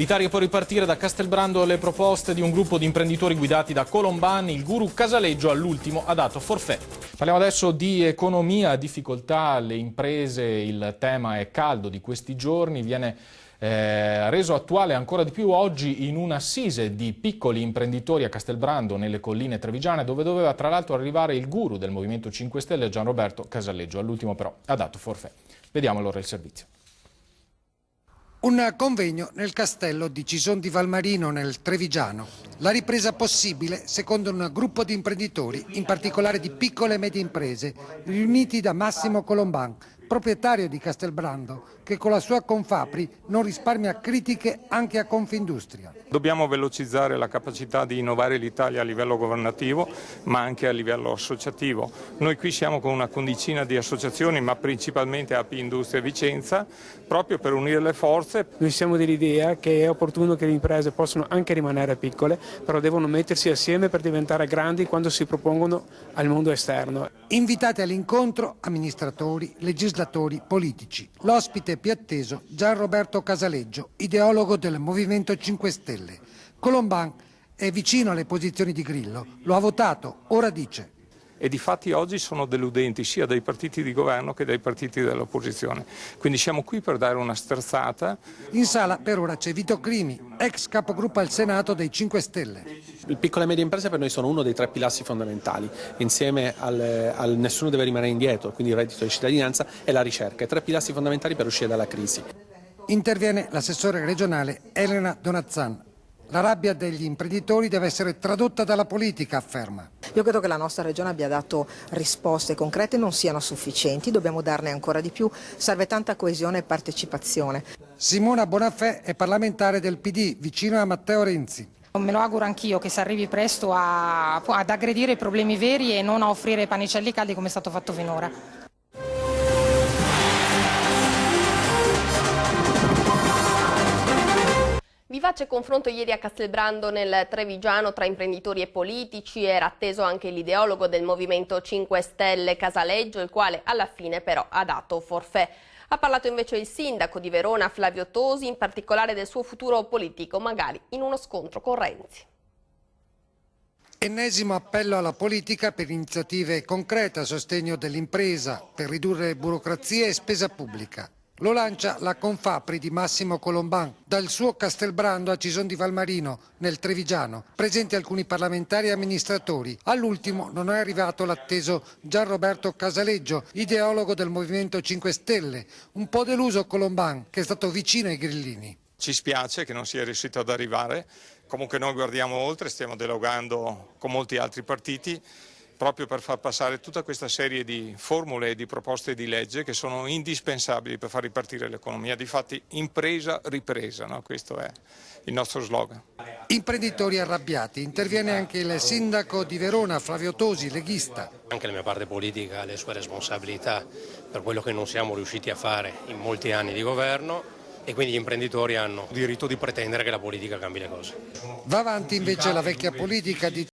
L'Italia può ripartire. Da Castelbrando le proposte di un gruppo di imprenditori guidati da Colomban. Il guru Casaleggio all'ultimo ha dato forfait. Parliamo adesso di economia, difficoltà alle imprese. Il tema è caldo di questi giorni, viene reso attuale ancora di più oggi in un'assise di piccoli imprenditori a Castelbrando, nelle colline trevigiane, dove doveva tra l'altro arrivare il guru del Movimento 5 Stelle, Gianroberto Casaleggio. All'ultimo però ha dato forfait. Vediamo allora il servizio. Un convegno nel castello di Cison di Valmarino, nel Trevigiano. La ripresa possibile secondo un gruppo di imprenditori, in particolare di piccole e medie imprese, riuniti da Massimo Colomban, proprietario di Castelbrando, che con la sua Confapri non risparmia critiche anche a Confindustria. Dobbiamo velocizzare la capacità di innovare l'Italia a livello governativo, ma anche a livello associativo. Noi qui siamo con una quindicina di associazioni, ma principalmente API Industria Vicenza, proprio per unire le forze. Noi siamo dell'idea che è opportuno che le imprese possano anche rimanere piccole, però devono mettersi assieme per diventare grandi quando si propongono al mondo esterno. Invitati all'incontro amministratori, legislatori, politici. L'ospite più atteso, Gianroberto Casaleggio, ideologo del Movimento 5 Stelle. Colomban è vicino alle posizioni di Grillo, lo ha votato, ora dice. E di fatti oggi sono deludenti sia dai partiti di governo che dai partiti dell'opposizione. Quindi siamo qui per dare una sterzata. In sala per ora c'è Vito Crimi, ex capogruppo al Senato dei 5 Stelle. Le piccole e medie imprese per noi sono uno dei 3 pilastri fondamentali, insieme al nessuno deve rimanere indietro, quindi il reddito di cittadinanza e la ricerca, i 3 pilastri fondamentali per uscire dalla crisi. Interviene l'assessore regionale Elena Donazzan. La rabbia degli imprenditori deve essere tradotta dalla politica, afferma. Io credo che la nostra regione abbia dato risposte concrete, non siano sufficienti, dobbiamo darne ancora di più, serve tanta coesione e partecipazione. Simona Bonafè è parlamentare del PD, vicino a Matteo Renzi. Me lo auguro anch'io che si arrivi presto ad aggredire i problemi veri e non a offrire pannicelli caldi come è stato fatto finora. Vivace confronto ieri a Castelbrando nel Trevigiano tra imprenditori e politici. Era atteso anche l'ideologo del Movimento 5 Stelle Casaleggio, il quale alla fine però ha dato forfait. Ha parlato invece il sindaco di Verona Flavio Tosi, in particolare del suo futuro politico, magari in uno scontro con Renzi. Ennesimo appello alla politica per iniziative concrete a sostegno dell'impresa, per ridurre burocrazia e spesa pubblica. Lo lancia la Confapri di Massimo Colomban, dal suo Castelbrando a Cison di Valmarino, nel Trevigiano. Presenti alcuni parlamentari e amministratori. All'ultimo non è arrivato l'atteso Gianroberto Casaleggio, ideologo del Movimento 5 Stelle. Un po' deluso Colomban, che è stato vicino ai grillini. Ci spiace che non sia riuscito ad arrivare, comunque noi guardiamo oltre, stiamo dialogando con molti altri partiti, proprio per far passare tutta questa serie di formule e di proposte di legge che sono indispensabili per far ripartire l'economia. Difatti impresa, ripresa, no? Questo è il nostro slogan. Imprenditori arrabbiati, interviene anche il sindaco di Verona Flavio Tosi, leghista. Anche la mia parte politica ha le sue responsabilità per quello che non siamo riusciti a fare in molti anni di governo. E quindi gli imprenditori hanno il diritto di pretendere che la politica cambi le cose. Va avanti invece la vecchia politica di